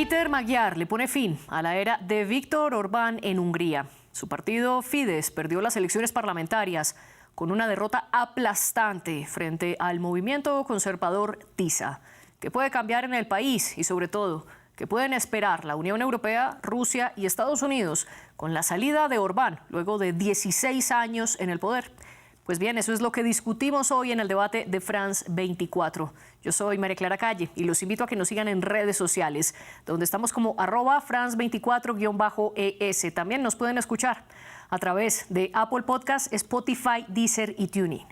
Péter Magyar le pone fin a la era de Viktor Orbán en Hungría. Su partido Fidesz perdió las elecciones parlamentarias con una derrota aplastante frente al movimiento conservador TISA. ¿Qué puede cambiar en el país y, sobre todo, qué pueden esperar la Unión Europea, Rusia y Estados Unidos con la salida de Orbán luego de 16 años en el poder? Pues bien, eso es lo que discutimos hoy en el debate de France 24. Yo soy María Clara Calle y los invito a que nos sigan en redes sociales, donde estamos como @France24-ES. También nos pueden escuchar a través de Apple Podcast, Spotify, Deezer y TuneIn.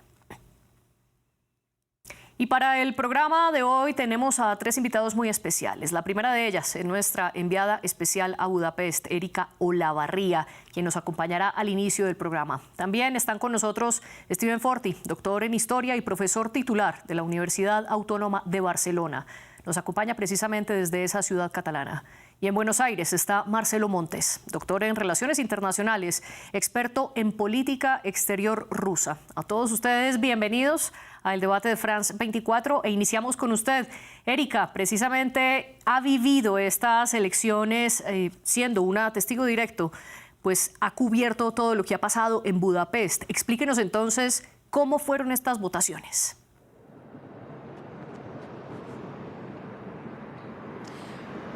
Y para el programa de hoy tenemos a 3 invitados muy especiales. La primera de ellas es nuestra enviada especial a Budapest, Erika Olavarría, quien nos acompañará al inicio del programa. También están con nosotros Steven Forti, doctor en Historia y profesor titular de la Universidad Autónoma de Barcelona. Nos acompaña precisamente desde esa ciudad catalana. Y en Buenos Aires está Marcelo Montes, doctor en Relaciones Internacionales, experto en política exterior rusa. A todos ustedes, bienvenidos al debate de France 24 e iniciamos con usted. Erika, precisamente ha vivido estas elecciones siendo una testigo directo, pues ha cubierto todo lo que ha pasado en Budapest. Explíquenos entonces cómo fueron estas votaciones.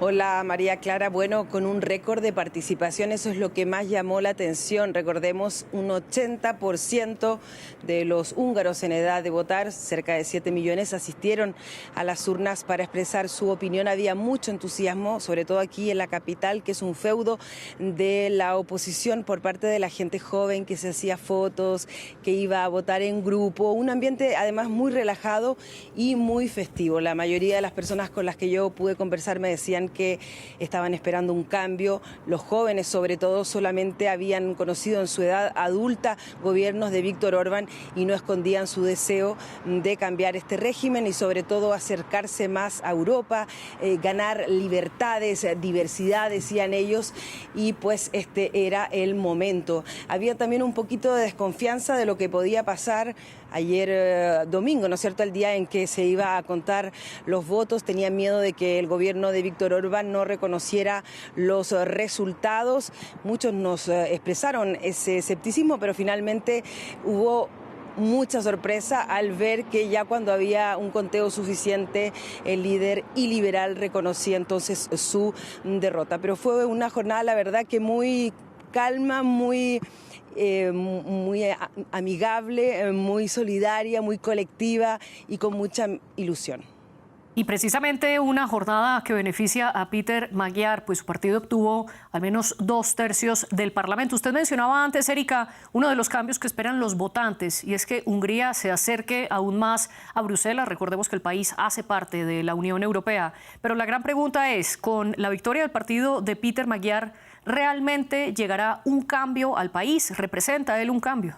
Hola María Clara, bueno, con un récord de participación, eso es lo que más llamó la atención. Recordemos, un 80% de los húngaros en edad de votar, cerca de 7 millones, asistieron a las urnas para expresar su opinión. Había mucho entusiasmo, sobre todo aquí en la capital, que es un feudo de la oposición por parte de la gente joven que se hacía fotos, que iba a votar en grupo. Un ambiente además muy relajado y muy festivo. La mayoría de las personas con las que yo pude conversar me decían que estaban esperando un cambio. Los jóvenes, sobre todo, solamente habían conocido en su edad adulta gobiernos de Viktor Orbán y no escondían su deseo de cambiar este régimen y, sobre todo, acercarse más a Europa, ganar libertades, diversidad, decían ellos, y pues este era el momento. Había también un poquito de desconfianza de lo que podía pasar ayer domingo, ¿no es cierto?, el día en que se iba a contar los votos. Tenían miedo de que el gobierno de Viktor Orbán no reconociera los resultados. Muchos nos expresaron ese escepticismo, pero finalmente hubo mucha sorpresa al ver que ya cuando había un conteo suficiente, el líder iliberal reconocía entonces su derrota. Pero fue una jornada, la verdad, que muy calma, muy amigable, muy solidaria, muy colectiva y con mucha ilusión. Y precisamente una jornada que beneficia a Péter Magyar, pues su partido obtuvo al menos 2/3 del Parlamento. Usted mencionaba antes, Erika, uno de los cambios que esperan los votantes, y es que Hungría se acerque aún más a Bruselas. Recordemos que el país hace parte de la Unión Europea. Pero la gran pregunta es, con la victoria del partido de Péter Magyar, ¿realmente llegará un cambio al país? ¿Representa él un cambio?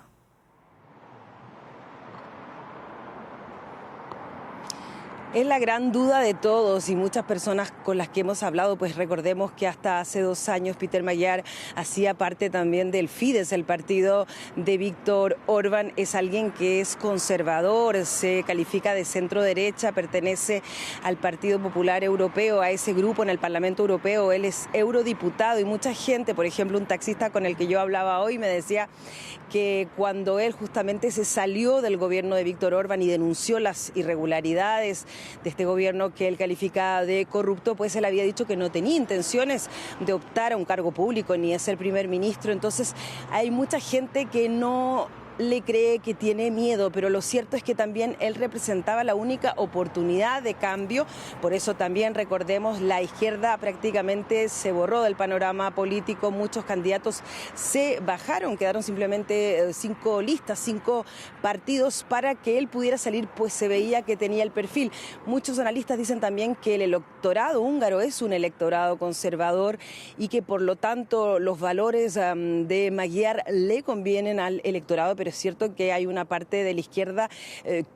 Es la gran duda de todos y muchas personas con las que hemos hablado, pues recordemos que hasta hace 2 años Péter Magyar hacía parte también del Fidesz, el partido de Viktor Orbán. Es alguien que es conservador, se califica de centro derecha, pertenece al Partido Popular Europeo, a ese grupo en el Parlamento Europeo. Él es eurodiputado y mucha gente, por ejemplo, un taxista con el que yo hablaba hoy me decía que cuando él justamente se salió del gobierno de Viktor Orbán y denunció las irregularidades de este gobierno que él califica de corrupto, pues él había dicho que no tenía intenciones de optar a un cargo público ni de ser primer ministro. Entonces hay mucha gente que no le cree, que tiene miedo, pero lo cierto es que también él representaba la única oportunidad de cambio. Por eso también, recordemos, la izquierda prácticamente se borró del panorama político. Muchos candidatos se bajaron, quedaron simplemente 5 listas, 5 partidos para que él pudiera salir, pues se veía que tenía el perfil. Muchos analistas dicen también que el electorado húngaro es un electorado conservador y que por lo tanto los valores de Magyar le convienen al electorado, pero es cierto que hay una parte de la izquierda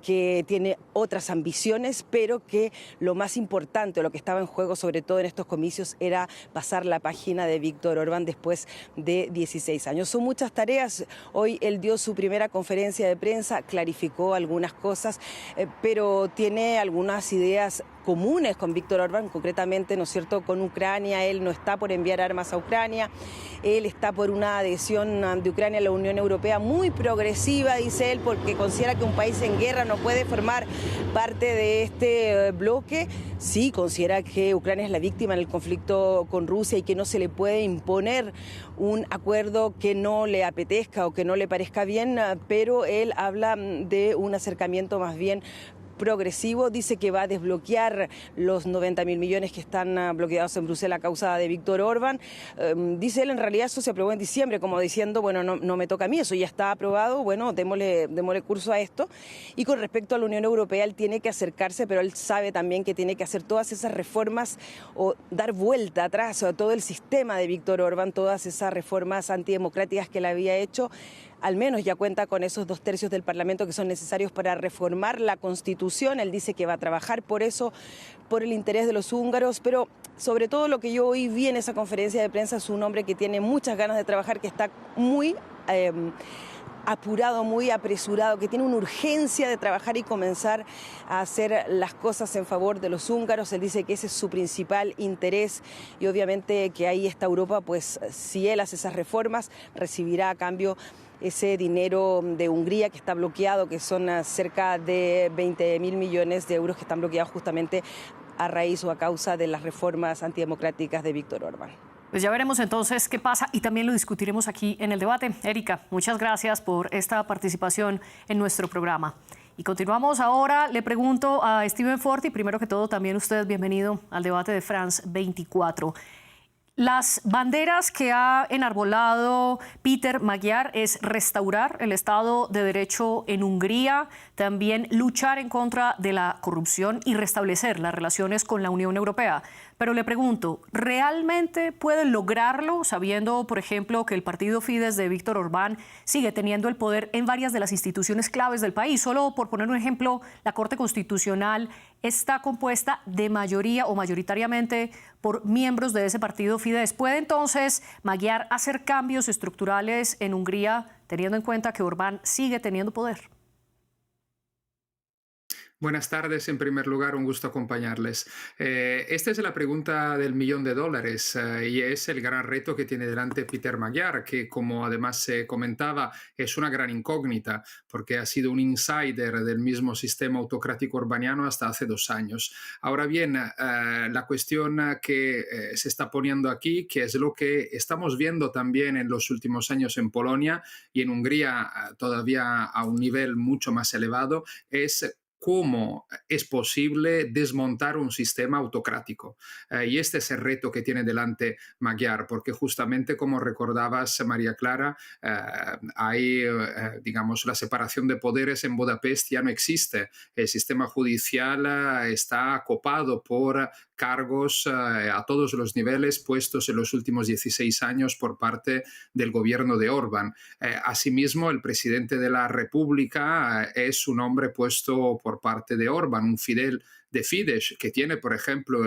que tiene otras ambiciones, pero que lo más importante, lo que estaba en juego sobre todo en estos comicios, era pasar la página de Viktor Orbán después de 16 años. Son muchas tareas. Hoy él dio su primera conferencia de prensa, clarificó algunas cosas, pero tiene algunas ideas comunes con Víctor Orbán, concretamente, ¿no es cierto?, con Ucrania. Él no está por enviar armas a Ucrania, él está por una adhesión de Ucrania a la Unión Europea muy progresiva, dice él, porque considera que un país en guerra no puede formar parte de este bloque. Sí, considera que Ucrania es la víctima en el conflicto con Rusia y que no se le puede imponer un acuerdo que no le apetezca o que no le parezca bien, pero él habla de un acercamiento más bien progresivo. Dice que va a desbloquear los 90.000 millones que están bloqueados en Bruselas a causa de Víctor Orbán. Dice él, en realidad eso se aprobó en diciembre, como diciendo, bueno, no me toca a mí, eso ya está aprobado, bueno, démosle curso a esto. Y con respecto a la Unión Europea, él tiene que acercarse, pero él sabe también que tiene que hacer todas esas reformas o dar vuelta atrás a todo el sistema de Víctor Orbán, todas esas reformas antidemocráticas que él había hecho. Al menos ya cuenta con esos 2/3 del Parlamento que son necesarios para reformar la Constitución. Él dice que va a trabajar por eso, por el interés de los húngaros, pero sobre todo lo que yo hoy vi en esa conferencia de prensa es un hombre que tiene muchas ganas de trabajar, que está muy apurado, muy apresurado, que tiene una urgencia de trabajar y comenzar a hacer las cosas en favor de los húngaros. Él dice que ese es su principal interés y obviamente que ahí está Europa, pues si él hace esas reformas, recibirá a cambio ese dinero de Hungría que está bloqueado, que son cerca de 20.000 millones de euros que están bloqueados justamente a raíz o a causa de las reformas antidemocráticas de Víctor Orbán. Pues ya veremos entonces qué pasa y también lo discutiremos aquí en el debate. Erika, muchas gracias por esta participación en nuestro programa. Y continuamos ahora. Le pregunto a Steven Forti, primero que todo, también usted bienvenido al debate de France 24. Las banderas que ha enarbolado Peter Magyar es restaurar el Estado de Derecho en Hungría, también luchar en contra de la corrupción y restablecer las relaciones con la Unión Europea. Pero le pregunto, ¿realmente puede lograrlo sabiendo, por ejemplo, que el partido Fidesz de Víctor Orbán sigue teniendo el poder en varias de las instituciones claves del país? Solo por poner un ejemplo, la Corte Constitucional está compuesta de mayoría o mayoritariamente por miembros de ese partido Fidesz. ¿Puede entonces Magyar hacer cambios estructurales en Hungría teniendo en cuenta que Orbán sigue teniendo poder? Buenas tardes, en primer lugar, un gusto acompañarles. Esta es la pregunta del $1.000.000 y es el gran reto que tiene delante Peter Magyar, que como además se comentaba es una gran incógnita porque ha sido un insider del mismo sistema autocrático orbaniano hasta hace 2 años. Ahora bien, la cuestión que se está poniendo aquí, que es lo que estamos viendo también en los últimos años en Polonia y en Hungría todavía a un nivel mucho más elevado, es cómo es posible desmontar un sistema autocrático. Y este es el reto que tiene delante Magyar, porque justamente, como recordabas, María Clara, hay, digamos, la separación de poderes en Budapest ya no existe. El sistema judicial está copado por cargos a todos los niveles puestos en los últimos 16 años por parte del gobierno de Orbán. Asimismo, el presidente de la República es un hombre puesto por parte de Orbán, un fidel de Fidesz, que tiene, por ejemplo,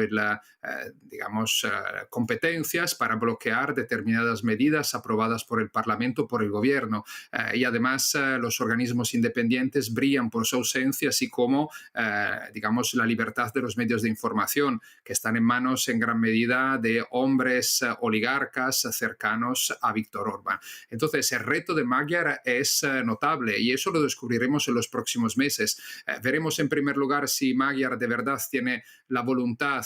competencias para bloquear determinadas medidas aprobadas por el Parlamento, por el gobierno. Y además los organismos independientes brillan por su ausencia, así como, la libertad de los medios de información, que están en manos en gran medida de hombres oligarcas cercanos a Víctor Orbán. Entonces, el reto de Magyar es notable y eso lo descubriremos en los próximos meses. Veremos en primer lugar si Magyar de verdad tiene la voluntad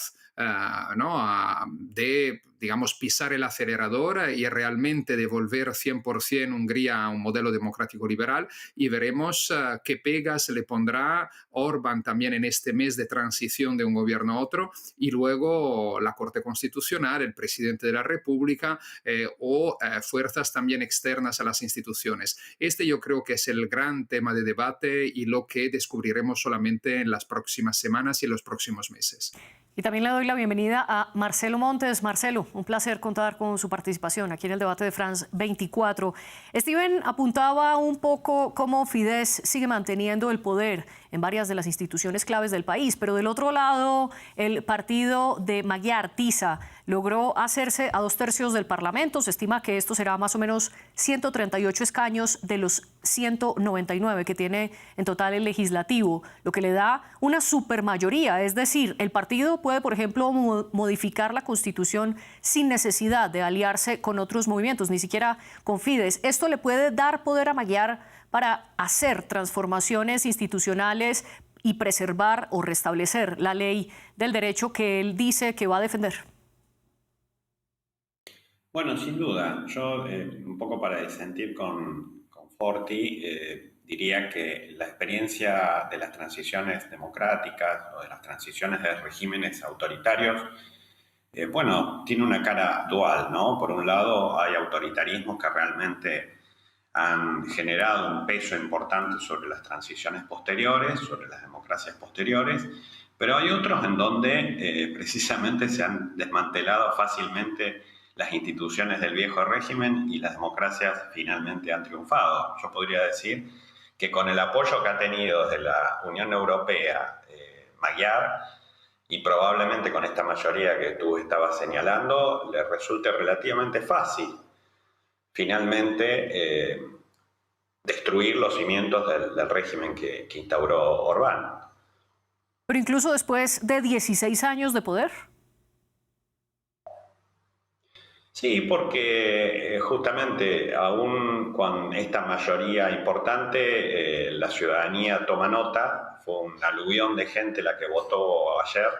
de, digamos, pisar el acelerador y realmente devolver 100% Hungría a un modelo democrático liberal, y veremos qué pegas le pondrá Orbán también en este mes de transición de un gobierno a otro, y luego la Corte Constitucional, el presidente de la República o fuerzas también externas a las instituciones. Este yo creo que es el gran tema de debate y lo que descubriremos solamente en las próximas semanas y en los próximos meses. Y también le doy la bienvenida a Marcelo Montes. Marcelo, un placer contar con su participación aquí en el debate de France 24. Steven apuntaba un poco cómo Fidesz sigue manteniendo el poder en varias de las instituciones claves del país. Pero del otro lado, el partido de Magyar, TISA, logró hacerse a 2/3 del Parlamento. Se estima que esto será más o menos 138 escaños de los 199 que tiene en total el legislativo, lo que le da una supermayoría. Es decir, el partido puede, por ejemplo, modificar la Constitución sin necesidad de aliarse con otros movimientos, ni siquiera con Fidesz. Esto le puede dar poder a Magyar para hacer transformaciones institucionales y preservar o restablecer la ley del derecho que él dice que va a defender. Bueno, sin duda. Yo, un poco para disentir con Forti, diría que la experiencia de las transiciones democráticas o de las transiciones de regímenes autoritarios, bueno, tiene una cara dual, ¿no? Por un lado, hay autoritarismos que realmente han generado un peso importante sobre las transiciones posteriores, sobre las democracias posteriores, pero hay otros en donde precisamente se han desmantelado fácilmente las instituciones del viejo régimen y las democracias finalmente han triunfado. Yo podría decir que con el apoyo que ha tenido desde la Unión Europea, Magyar, y probablemente con esta mayoría que tú estabas señalando, le resulte relativamente fácil finalmente destruir los cimientos del régimen que instauró Orbán. Pero incluso después de 16 años de poder. Sí, porque justamente aún con esta mayoría importante, la ciudadanía toma nota, fue un aluvión de gente la que votó ayer,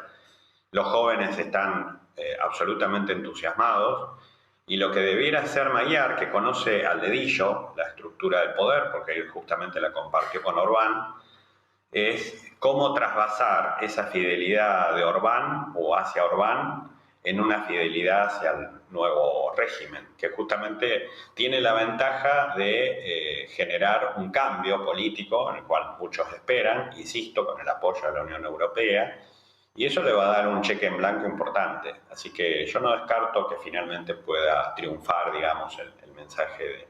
los jóvenes están absolutamente entusiasmados y lo que debiera hacer Magyar, que conoce al dedillo la estructura del poder, porque él justamente la compartió con Orbán, es cómo trasvasar esa fidelidad de Orbán o hacia Orbán en una fidelidad hacia el nuevo régimen, que justamente tiene la ventaja de generar un cambio político, en el cual muchos esperan, insisto, con el apoyo de la Unión Europea, y eso le va a dar un cheque en blanco importante. Así que yo no descarto que finalmente pueda triunfar, digamos, el mensaje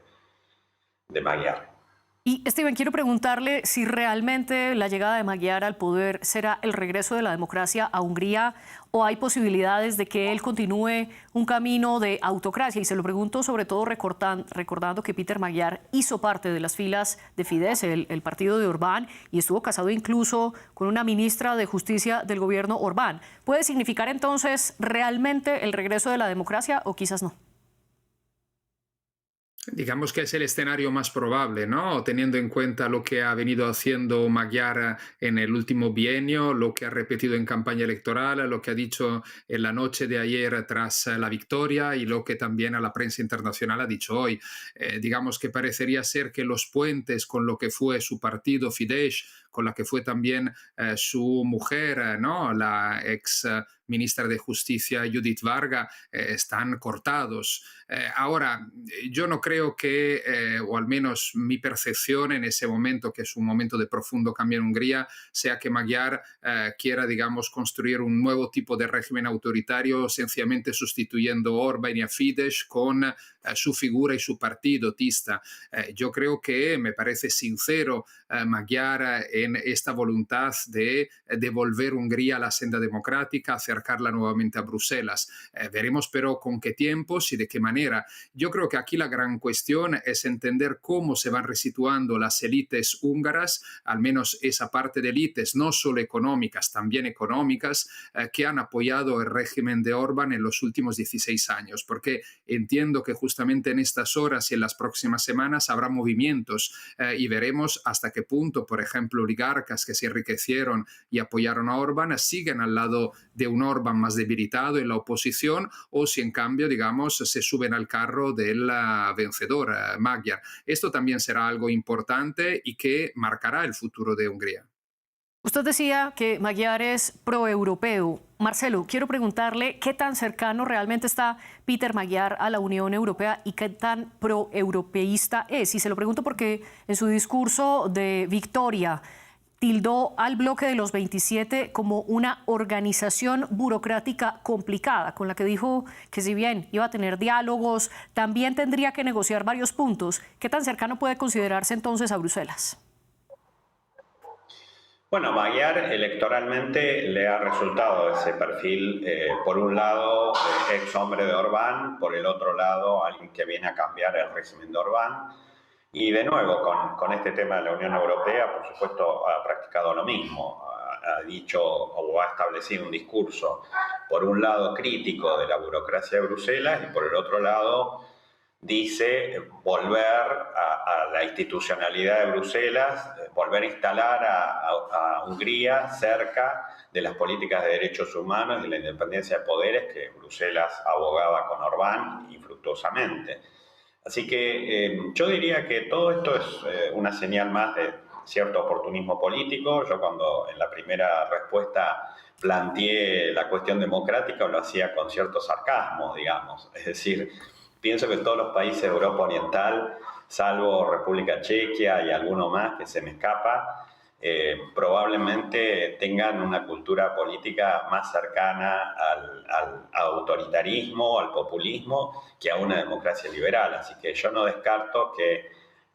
de Magyar. Y Steven, quiero preguntarle si realmente la llegada de Magyar al poder será el regreso de la democracia a Hungría o hay posibilidades de que él continúe un camino de autocracia. Y se lo pregunto sobre todo recordando que Peter Magyar hizo parte de las filas de Fidesz, el partido de Orbán, y estuvo casado incluso con una ministra de Justicia del gobierno Orbán. ¿Puede significar entonces realmente el regreso de la democracia o quizás no? Digamos que es el escenario más probable, ¿no? Teniendo en cuenta lo que ha venido haciendo Magyar en el último bienio, lo que ha repetido en campaña electoral, lo que ha dicho en la noche de ayer tras la victoria y lo que también a la prensa internacional ha dicho hoy. Digamos que parecería ser que los puentes con lo que fue su partido Fidesz, con la que fue también su mujer, ¿no? La ex ministra de Justicia Judith Varga, están cortados. Ahora, yo no creo que, o al menos mi percepción en ese momento, que es un momento de profundo cambio en Hungría, sea que Magyar quiera, digamos, construir un nuevo tipo de régimen autoritario, sencillamente sustituyendo a Orbán y a Fidesz con su figura y su partido, TISA. Yo creo que me parece sincero Magyar en esta voluntad de devolver Hungría a la senda democrática, acercarla nuevamente a Bruselas. Veremos pero con qué tiempos y de qué manera. Yo creo que aquí la gran cuestión es entender cómo se van resituando las élites húngaras, al menos esa parte de élites, no solo económicas, también económicas, que han apoyado el régimen de Orbán en los últimos 16 años, porque entiendo que justamente en estas horas y en las próximas semanas habrá movimientos y veremos hasta qué punto, por ejemplo, oligarcas que se enriquecieron y apoyaron a Orbán siguen al lado de un Orbán más debilitado en la oposición o si en cambio, digamos, se suben al carro del vencedor, Magyar. Esto también será algo importante y que marcará el futuro de Hungría. Usted decía que Magyar es proeuropeo. Marcelo, quiero preguntarle qué tan cercano realmente está Peter Magyar a la Unión Europea y qué tan proeuropeísta es. Y se lo pregunto porque en su discurso de victoria tildó al bloque de los 27 como una organización burocrática complicada, con la que dijo que si bien iba a tener diálogos, también tendría que negociar varios puntos. ¿Qué tan cercano puede considerarse entonces a Bruselas? Bueno, Magyar electoralmente le ha resultado ese perfil, por un lado, ex hombre de Orbán, por el otro lado, alguien que viene a cambiar el régimen de Orbán. Y de nuevo, con este tema de la Unión Europea, por supuesto, ha practicado lo mismo. Ha dicho o ha establecido un discurso, por un lado, crítico de la burocracia de Bruselas y por el otro lado, dice volver a la institucionalidad de Bruselas, volver a instalar a Hungría cerca de las políticas de derechos humanos y la independencia de poderes que Bruselas abogaba con Orbán infructuosamente. Así que yo diría que todo esto es una señal más de cierto oportunismo político. Yo cuando en la primera respuesta planteé la cuestión democrática lo hacía con cierto sarcasmo, digamos. Es decir, pienso que todos los países de Europa Oriental, salvo República Chequia y alguno más que se me escapa, probablemente tengan una cultura política más cercana al autoritarismo, al populismo, que a una democracia liberal. Así que yo no descarto que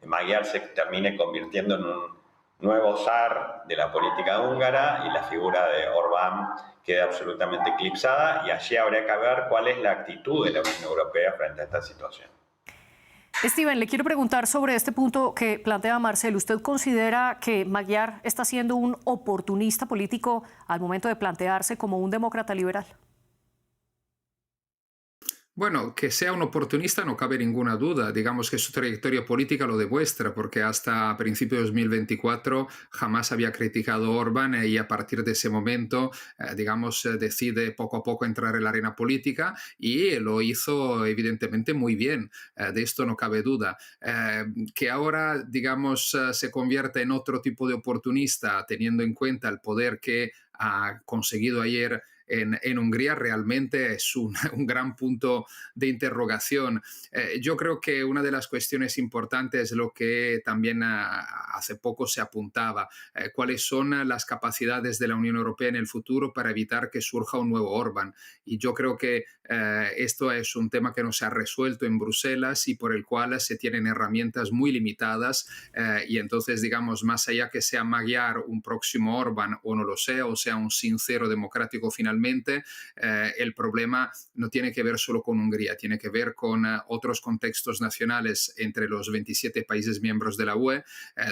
Magyar se termine convirtiendo en un nuevo zar de la política húngara y la figura de Orbán quede absolutamente eclipsada, y allí habría que ver cuál es la actitud de la Unión Europea frente a esta situación. Steven, le quiero preguntar sobre este punto que plantea Marcelo. ¿Usted considera que Magyar está siendo un oportunista político al momento de plantearse como un demócrata liberal? Bueno, que sea un oportunista no cabe ninguna duda. Digamos que su trayectoria política lo demuestra, porque hasta principios de 2024 jamás había criticado a Orbán y a partir de ese momento, decide poco a poco entrar en la arena política y lo hizo evidentemente muy bien. De esto no cabe duda. Que ahora, se convierta en otro tipo de oportunista, teniendo en cuenta el poder que ha conseguido ayer en Hungría, realmente es un gran punto de interrogación. Yo creo que una de las cuestiones importantes es lo que también hace poco se apuntaba, cuáles son las capacidades de la Unión Europea en el futuro para evitar que surja un nuevo Orbán. Y yo creo que esto es un tema que no se ha resuelto en Bruselas y por el cual se tienen herramientas muy limitadas, y entonces, más allá que sea Magyar un próximo Orbán o no lo sea, o sea un sincero democrático finalmente, el problema no tiene que ver solo con Hungría, tiene que ver con otros contextos nacionales entre los 27 países miembros de la UE,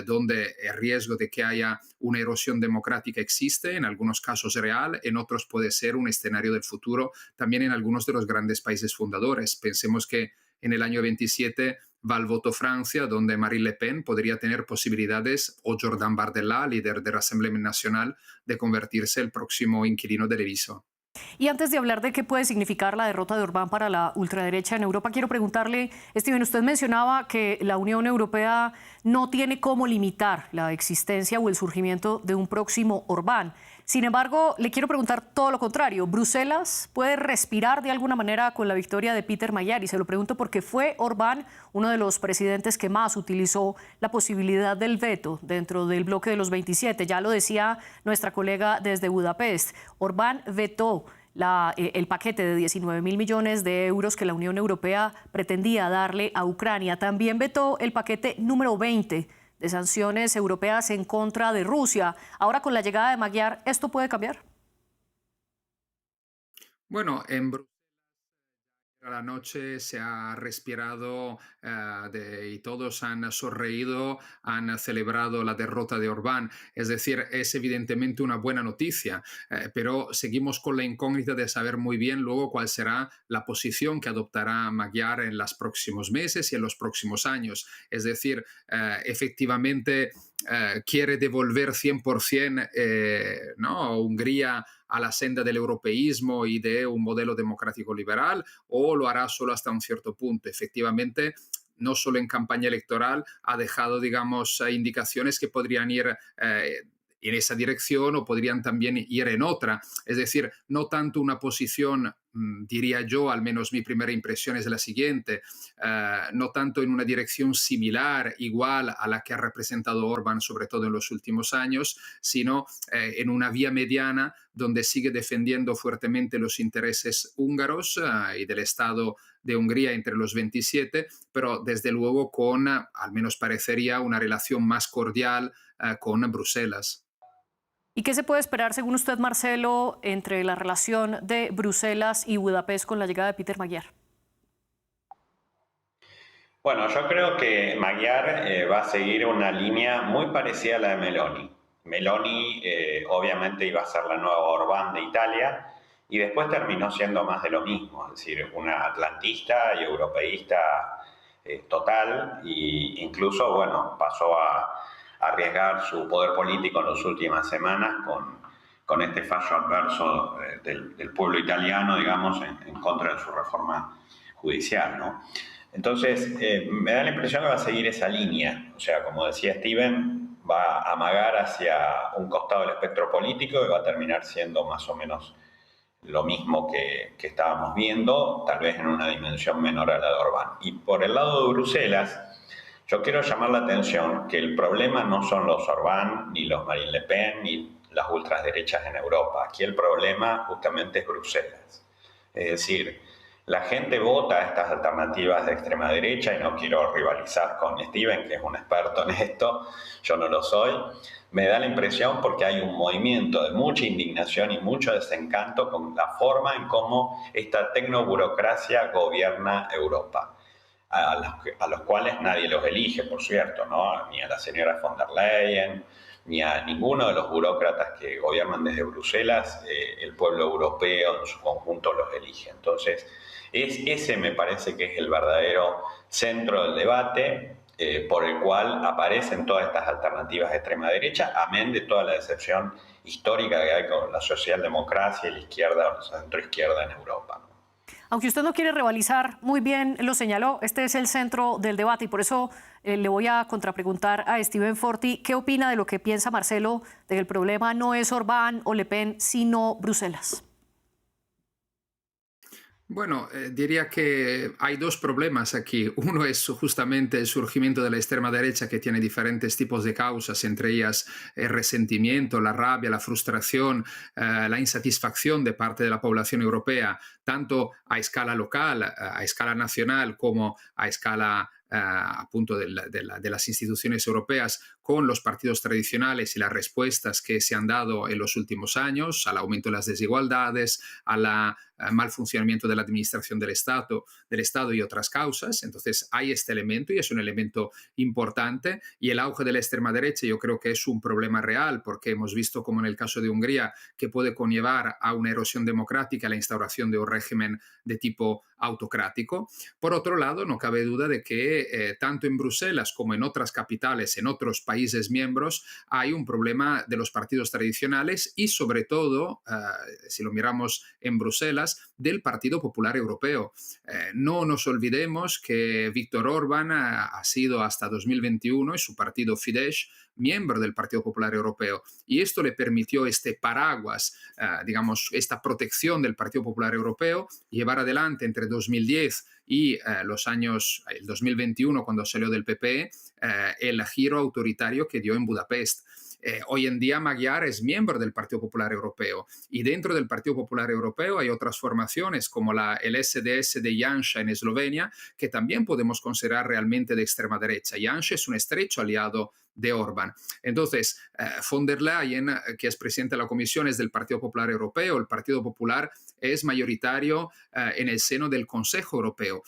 donde el riesgo de que haya una erosión democrática existe, en algunos casos real, en otros puede ser un escenario del futuro, también en algunos de los grandes países fundadores. Pensemos que en el año 27 va al voto Francia, donde Marine Le Pen podría tener posibilidades, o Jordan Bardella, líder de Rassemblement National, de convertirse el próximo inquilino de Leviso. Y antes de hablar de qué puede significar la derrota de Orbán para la ultraderecha en Europa, quiero preguntarle, Steven, usted mencionaba que la Unión Europea no tiene cómo limitar la existencia o el surgimiento de un próximo Orbán. Sin embargo, le quiero preguntar todo lo contrario. ¿Bruselas puede respirar de alguna manera con la victoria de Peter Magyar? Y se lo pregunto porque fue Orbán uno de los presidentes que más utilizó la posibilidad del veto dentro del bloque de los 27. Ya lo decía nuestra colega desde Budapest. Orbán vetó el paquete de 19.000 millones de euros que la Unión Europea pretendía darle a Ucrania. También vetó el paquete número 20 de sanciones europeas en contra de Rusia. Ahora, con la llegada de Magyar, ¿esto puede cambiar? Bueno, en Bruselas a la noche se ha respirado, y todos han sonreído, han celebrado la derrota de Orbán. Es decir, es evidentemente una buena noticia, pero seguimos con la incógnita de saber muy bien luego cuál será la posición que adoptará Magyar en los próximos meses y en los próximos años. Es decir, efectivamente quiere devolver 100% ¿no? Hungría a la senda del europeísmo y de un modelo democrático liberal, o lo hará solo hasta un cierto punto. Efectivamente, no solo en campaña electoral ha dejado, indicaciones que podrían ir en esa dirección o podrían también ir en otra. Es decir, no tanto una posición, diría yo, al menos mi primera impresión es la siguiente, no tanto en una dirección similar, igual a la que ha representado Orbán, sobre todo en los últimos años, sino en una vía mediana donde sigue defendiendo fuertemente los intereses húngaros y del Estado de Hungría entre los 27, pero desde luego con, al menos parecería, una relación más cordial con Bruselas. ¿Y qué se puede esperar, según usted, Marcelo, entre la relación de Bruselas y Budapest con la llegada de Peter Magyar? Bueno, yo creo que Magyar va a seguir una línea muy parecida a la de Meloni. Meloni obviamente iba a ser la nueva Orbán de Italia y después terminó siendo más de lo mismo, es decir, una atlantista y europeísta total e incluso, bueno, pasó a arriesgar su poder político en las últimas semanas con este fallo adverso del pueblo italiano, digamos, en contra de su reforma judicial, ¿no? Entonces, me da la impresión que va a seguir esa línea. O sea, como decía Steven, va a amagar hacia un costado del espectro político y va a terminar siendo más o menos lo mismo que estábamos viendo, tal vez en una dimensión menor a la de Orbán. Y por el lado de Bruselas, yo quiero llamar la atención que el problema no son los Orbán, ni los Marine Le Pen, ni las ultraderechas en Europa. Aquí el problema justamente es Bruselas. Es decir, la gente vota a estas alternativas de extrema derecha, y no quiero rivalizar con Steven, que es un experto en esto, yo no lo soy. Me da la impresión porque hay un movimiento de mucha indignación y mucho desencanto con la forma en cómo esta tecnoburocracia gobierna Europa, a los cuales nadie los elige, por cierto, ¿no? Ni a la señora von der Leyen, ni a ninguno de los burócratas que gobiernan desde Bruselas, el pueblo europeo en su conjunto los elige. Entonces, ese me parece que es el verdadero centro del debate, por el cual aparecen todas estas alternativas de extrema derecha, amén de toda la decepción histórica que hay con la socialdemocracia y la izquierda o la centroizquierda en Europa, ¿no? Aunque usted no quiere rivalizar, muy bien lo señaló, este es el centro del debate y por eso le voy a contrapreguntar a Steven Forti, ¿qué opina de lo que piensa Marcelo de que el problema no es Orbán o Le Pen, sino Bruselas? Bueno, diría que hay dos problemas aquí. Uno es justamente el surgimiento de la extrema derecha que tiene diferentes tipos de causas, entre ellas el resentimiento, la rabia, la frustración, la insatisfacción de parte de la población europea, tanto a escala local, a escala nacional, como a escala appunto de las instituciones europeas con los partidos tradicionales y las respuestas que se han dado en los últimos años al aumento de las desigualdades, al mal funcionamiento de la administración del Estado y otras causas. Entonces hay este elemento y es un elemento importante, y el auge de la extrema derecha yo creo que es un problema real porque hemos visto como en el caso de Hungría que puede conllevar a una erosión democrática, a la instauración de un régimen de tipo autocrático. Por otro lado, no cabe duda de que tanto en Bruselas como en otras capitales, en otros países miembros, hay un problema de los partidos tradicionales y sobre todo, si lo miramos en Bruselas, del Partido Popular Europeo. No nos olvidemos que Viktor Orbán ha sido hasta 2021 y su partido Fidesz miembro del Partido Popular Europeo, y esto le permitió este paraguas, digamos, esta protección del Partido Popular Europeo, llevar adelante entre 2010 y el 2021, cuando salió del PP, el giro autoritario que dio en Budapest. Hoy en día Magyar es miembro del Partido Popular Europeo y dentro del Partido Popular Europeo hay otras formaciones como el SDS de Janša en Eslovenia que también podemos considerar realmente de extrema derecha. Janša es un estrecho aliado de Orbán. Entonces, von der Leyen, que es presidenta de la Comisión, es del Partido Popular Europeo. El Partido Popular es mayoritario en el seno del Consejo Europeo.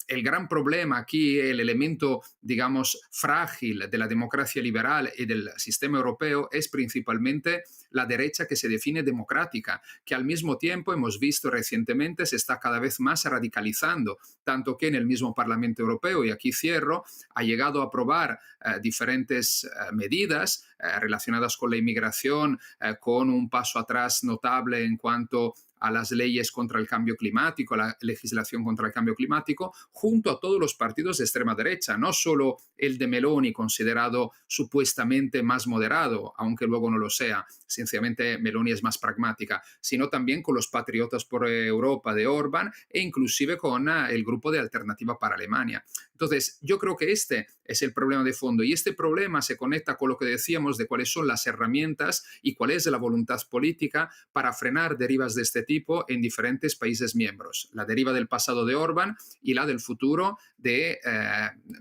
El gran problema aquí, el elemento, digamos, frágil de la democracia liberal y del sistema europeo es principalmente la derecha que se define democrática, que al mismo tiempo hemos visto recientemente se está cada vez más radicalizando, tanto que en el mismo Parlamento Europeo, y aquí cierro, ha llegado a aprobar diferentes medidas relacionadas con la inmigración, con un paso atrás notable en cuanto a las leyes contra el cambio climático, a la legislación contra el cambio climático, junto a todos los partidos de extrema derecha, no solo el de Meloni, considerado supuestamente más moderado, aunque luego no lo sea, sencillamente Meloni es más pragmática, sino también con los patriotas por Europa de Orbán e inclusive con el grupo de Alternativa para Alemania. Entonces, yo creo que este es el problema de fondo y este problema se conecta con lo que decíamos de cuáles son las herramientas y cuál es la voluntad política para frenar derivas de este tipo en diferentes países miembros. La deriva del pasado de Orbán y la del futuro de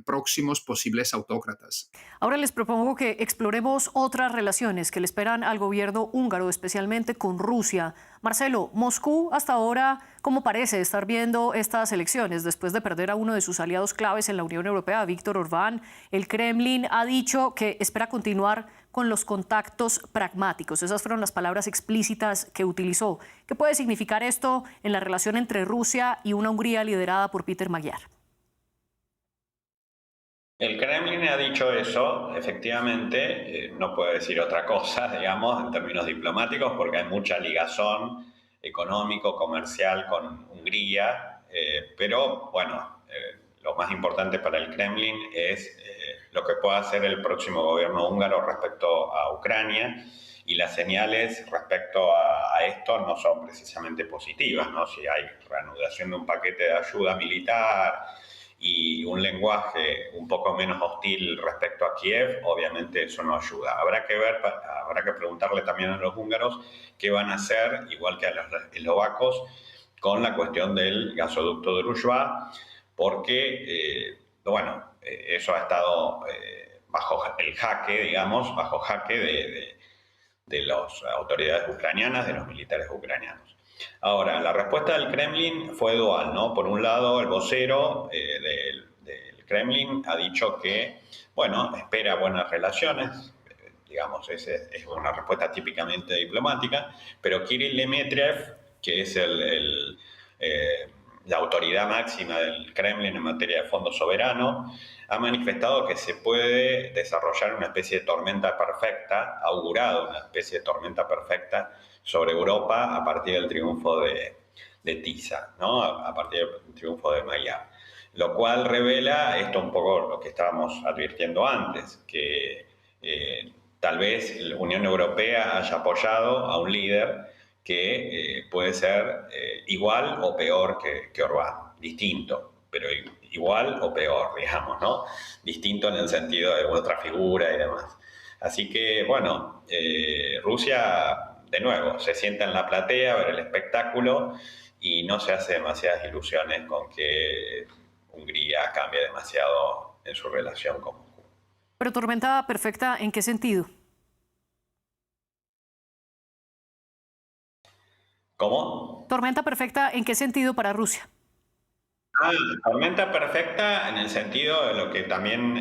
próximos posibles autócratas. Ahora les propongo que exploremos otras relaciones que le esperan al gobierno húngaro, especialmente con Rusia. Marcelo, Moscú hasta ahora, ¿cómo parece estar viendo estas elecciones? Después de perder a uno de sus aliados claves en la Unión Europea, Víctor Orbán, el Kremlin ha dicho que espera continuar con los contactos pragmáticos. Esas fueron las palabras explícitas que utilizó. ¿Qué puede significar esto en la relación entre Rusia y una Hungría liderada por Peter Magyar? El Kremlin ha dicho eso, efectivamente, no puede decir otra cosa, digamos, en términos diplomáticos, porque hay mucha ligazón económico, comercial con Hungría, pero bueno, lo más importante para el Kremlin es lo que pueda hacer el próximo gobierno húngaro respecto a Ucrania, y las señales respecto a esto no son precisamente positivas, ¿no? Si hay reanudación de un paquete de ayuda militar y un lenguaje un poco menos hostil respecto a Kiev, obviamente eso no ayuda. Habrá que preguntarle también a los húngaros qué van a hacer, igual que a los eslovacos, con la cuestión del gasoducto de Druzhba, porque, eso ha estado bajo el jaque, digamos, bajo jaque de las autoridades ucranianas, de los militares ucranianos. Ahora, la respuesta del Kremlin fue dual, ¿no? Por un lado, el vocero del Kremlin ha dicho que, bueno, espera buenas relaciones, digamos, es una respuesta típicamente diplomática, pero Kirill Dmitriev, que es la autoridad máxima del Kremlin en materia de fondo soberano, ha manifestado que se puede desarrollar una especie de tormenta perfecta, ha augurado una especie de tormenta perfecta sobre Europa a partir del triunfo de Tiza, ¿no? A partir del triunfo de Magyar. Lo cual revela esto un poco lo que estábamos advirtiendo antes, que tal vez la Unión Europea haya apoyado a un líder que puede ser igual o peor que Orbán, distinto, pero igual o peor, digamos, ¿no? Distinto en el sentido de otra figura y demás. Así que, bueno, Rusia, de nuevo, se sienta en la platea a ver el espectáculo y no se hace demasiadas ilusiones con que Hungría cambie demasiado en su relación con Moscú. Pero tormenta perfecta, ¿en qué sentido? ¿Cómo? Tormenta perfecta, ¿en qué sentido para Rusia? Tormenta perfecta en el sentido de lo que también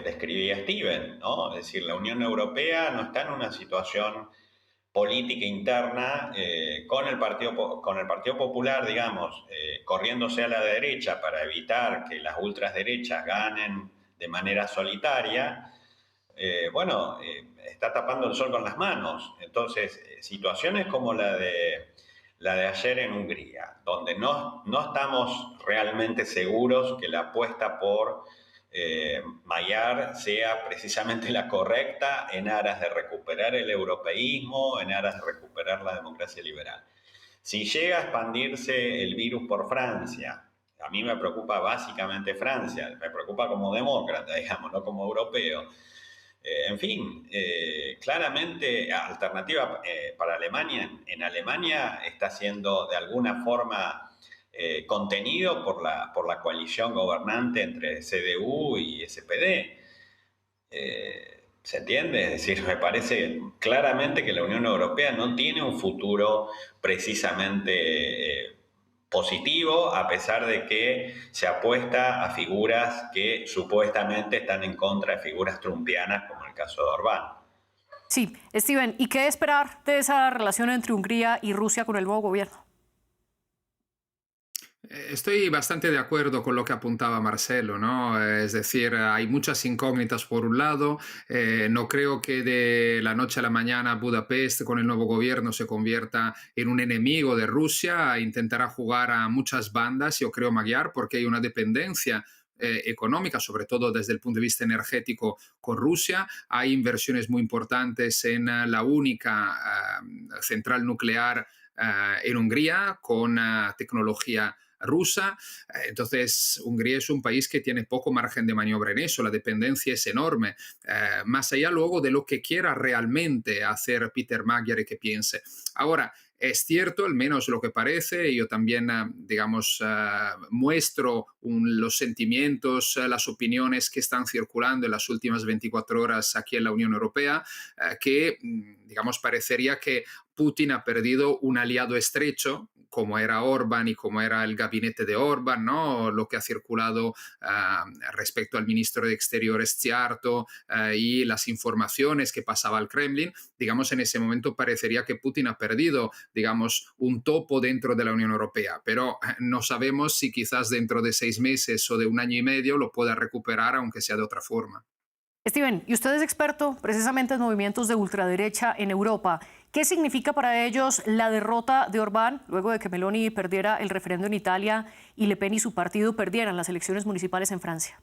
describía Steven, ¿no? Es decir, la Unión Europea no está en una situación política interna con el Partido Popular, digamos, corriéndose a la derecha para evitar que las ultraderechas ganen de manera solitaria. Está tapando el sol con las manos. Entonces, situaciones como la de ayer en Hungría, donde no estamos realmente seguros que la apuesta por Magyar sea precisamente la correcta en aras de recuperar el europeísmo, en aras de recuperar la democracia liberal. Si llega a expandirse el virus por Francia, a mí me preocupa básicamente Francia, me preocupa como demócrata, digamos, no como europeo. Claramente alternativa para Alemania. En Alemania está siendo de alguna forma contenido por la coalición gobernante entre CDU y SPD. ¿Se entiende? Es decir, me parece claramente que la Unión Europea no tiene un futuro precisamente positivo, a pesar de que se apuesta a figuras que supuestamente están en contra de figuras trumpianas, como el caso de Orbán. Sí, Steven, ¿y qué esperar de esa relación entre Hungría y Rusia con el nuevo gobierno? Estoy bastante de acuerdo con lo que apuntaba Marcelo, ¿no? Es decir, hay muchas incógnitas por un lado. No creo que de la noche a la mañana Budapest con el nuevo gobierno se convierta en un enemigo de Rusia. Intentará jugar a muchas bandas, yo creo, Magyar, porque hay una dependencia económica, sobre todo desde el punto de vista energético con Rusia. Hay inversiones muy importantes en la única central nuclear en Hungría con tecnología rusa. Entonces, Hungría es un país que tiene poco margen de maniobra en eso, la dependencia es enorme, más allá luego de lo que quiera realmente hacer Peter Magyar y que piense. Ahora, es cierto, al menos lo que parece, yo también, digamos, muestro los sentimientos, las opiniones que están circulando en las últimas 24 horas aquí en la Unión Europea, que, digamos, parecería que Putin ha perdido un aliado estrecho, como era Orbán y como era el gabinete de Orbán, ¿no? Lo que ha circulado respecto al ministro de Exteriores Szijjártó y las informaciones que pasaba al Kremlin, digamos, en ese momento parecería que Putin ha perdido, digamos, un topo dentro de la Unión Europea, pero no sabemos si quizás dentro de 6 meses o de 1 año y medio lo pueda recuperar, aunque sea de otra forma. Steven, y usted es experto precisamente en movimientos de ultraderecha en Europa. ¿Qué significa para ellos la derrota de Orbán luego de que Meloni perdiera el referendo en Italia y Le Pen y su partido perdieran las elecciones municipales en Francia?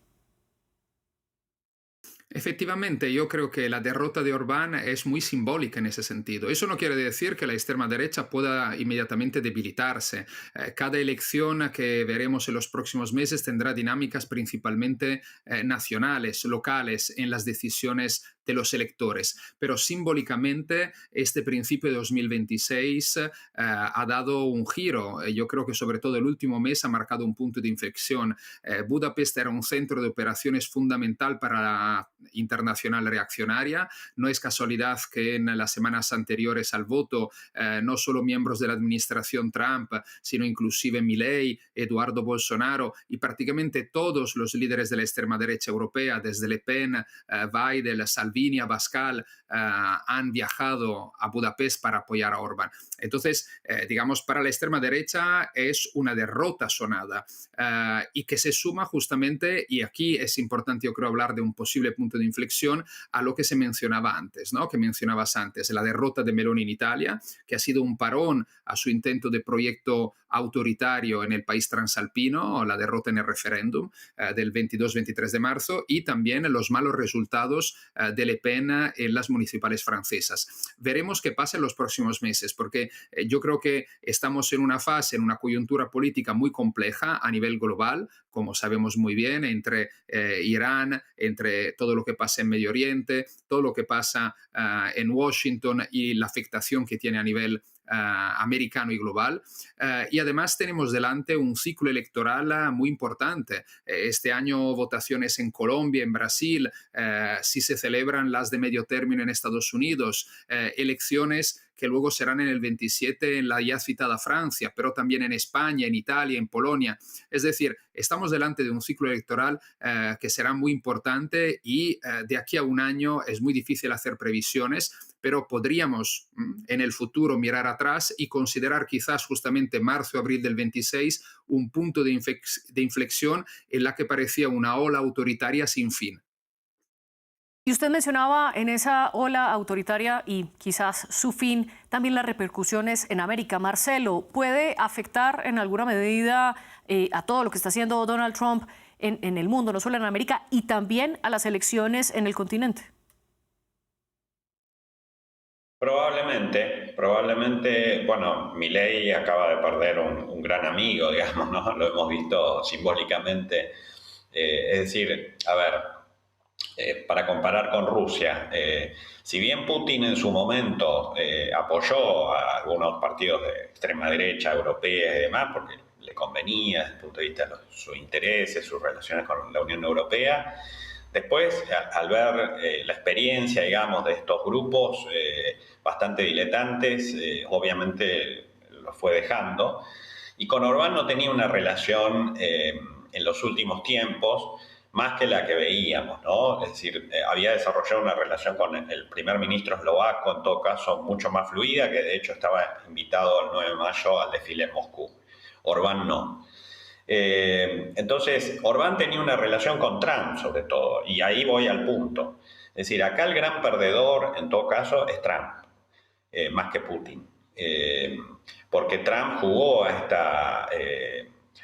Efectivamente, yo creo que la derrota de Orbán es muy simbólica en ese sentido. Eso no quiere decir que la extrema derecha pueda inmediatamente debilitarse. Cada elección que veremos en los próximos meses tendrá dinámicas principalmente nacionales, locales, en las decisiones de los electores. Pero simbólicamente, este principio de 2026 ha dado un giro. Yo creo que sobre todo el último mes ha marcado un punto de inflexión. Budapest era un centro de operaciones fundamental para la internacional reaccionaria. No es casualidad que en las semanas anteriores al voto no solo miembros de la administración Trump, sino inclusive Milei, Eduardo Bolsonaro y prácticamente todos los líderes de la extrema derecha europea, desde Le Pen, Weidel, Salvini, Abascal, han viajado a Budapest para apoyar a Orbán. Entonces, digamos, para la extrema derecha es una derrota sonada y que se suma justamente, y aquí es importante yo creo hablar de un posible punto de inflexión a lo que se mencionaba antes, ¿no? Que mencionabas antes, la derrota de Meloni en Italia, que ha sido un parón a su intento de proyecto autoritario en el país transalpino, la derrota en el referéndum del 22-23 de marzo y también los malos resultados de Le Pen en las municipales francesas. Veremos qué pasa en los próximos meses, porque yo creo que estamos en una fase, en una coyuntura política muy compleja a nivel global, como sabemos muy bien, entre Irán, entre todo lo que pasa en Medio Oriente, todo lo que pasa en Washington y la afectación que tiene a nivel americano y global. Y además tenemos delante un ciclo electoral muy importante. Este año votaciones en Colombia, en Brasil, si se celebran las de medio término en Estados Unidos, elecciones que luego serán en el 27 en la ya citada Francia, pero también en España, en Italia, en Polonia. Es decir, estamos delante de un ciclo electoral que será muy importante y de aquí a 1 año es muy difícil hacer previsiones, pero podríamos en el futuro mirar atrás y considerar quizás justamente marzo, abril del 26 un punto de inflexión en la que parecía una ola autoritaria sin fin. Y usted mencionaba en esa ola autoritaria y quizás su fin, también las repercusiones en América. Marcelo, ¿puede afectar en alguna medida a todo lo que está haciendo Donald Trump en el mundo, no solo en América, y también a las elecciones en el continente? Probablemente, bueno, Milei acaba de perder un gran amigo, digamos, ¿no? Lo hemos visto simbólicamente. Es decir, a ver, para comparar con Rusia, si bien Putin en su momento apoyó a algunos partidos de extrema derecha europea y demás, porque le convenía desde el punto de vista de sus intereses, sus relaciones con la Unión Europea, después, al ver la experiencia, digamos, de estos grupos bastante diletantes, obviamente los fue dejando. Y con Orbán no tenía una relación en los últimos tiempos más que la que veíamos, ¿no? Es decir, había desarrollado una relación con el primer ministro eslovaco, en todo caso, mucho más fluida, que de hecho estaba invitado el 9 de mayo al desfile en Moscú. Orbán no. Entonces, Orbán tenía una relación con Trump, sobre todo, y ahí voy al punto. Es decir, acá el gran perdedor, en todo caso, es Trump, más que Putin. Porque Trump jugó a esta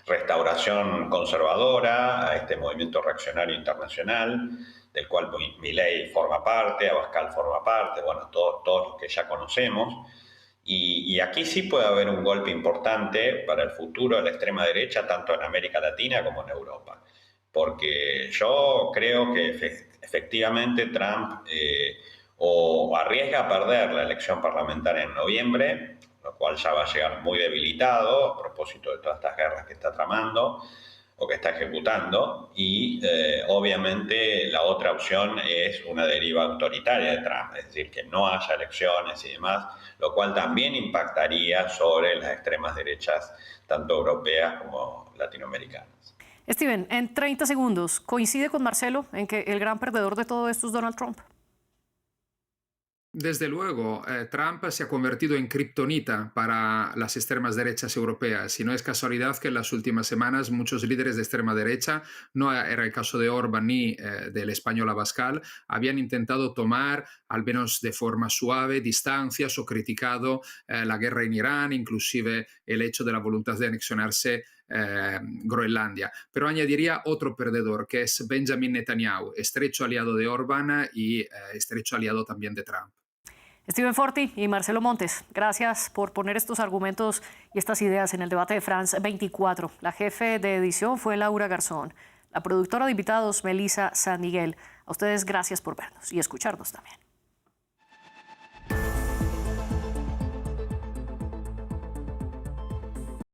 restauración conservadora, a este movimiento reaccionario internacional, del cual Milei forma parte, Abascal forma parte, bueno, todos los que ya conocemos. Y aquí sí puede haber un golpe importante para el futuro de la extrema derecha, tanto en América Latina como en Europa. Porque yo creo que efectivamente Trump o arriesga a perder la elección parlamentaria en noviembre, lo cual ya va a llegar muy debilitado a propósito de todas estas guerras que está tramando o que está ejecutando, y obviamente la otra opción es una deriva autoritaria de Trump, es decir, que no haya elecciones y demás, lo cual también impactaría sobre las extremas derechas, tanto europeas como latinoamericanas. Steven, en 30 segundos, ¿coincide con Marcelo en que el gran perdedor de todo esto es Donald Trump? Desde luego, Trump se ha convertido en kriptonita para las extremas derechas europeas y no es casualidad que en las últimas semanas muchos líderes de extrema derecha, no era el caso de Orbán ni del español Abascal, habían intentado tomar, al menos de forma suave, distancias o criticado la guerra en Irán, inclusive el hecho de la voluntad de anexionarse Groenlandia. Pero añadiría otro perdedor, que es Benjamin Netanyahu, estrecho aliado de Orbán y estrecho aliado también de Trump. Steven Forti y Marcelo Montes, gracias por poner estos argumentos y estas ideas en el debate de France 24. La jefe de edición fue Laura Garzón, la productora de invitados Melissa San Miguel. A ustedes gracias por vernos y escucharnos también.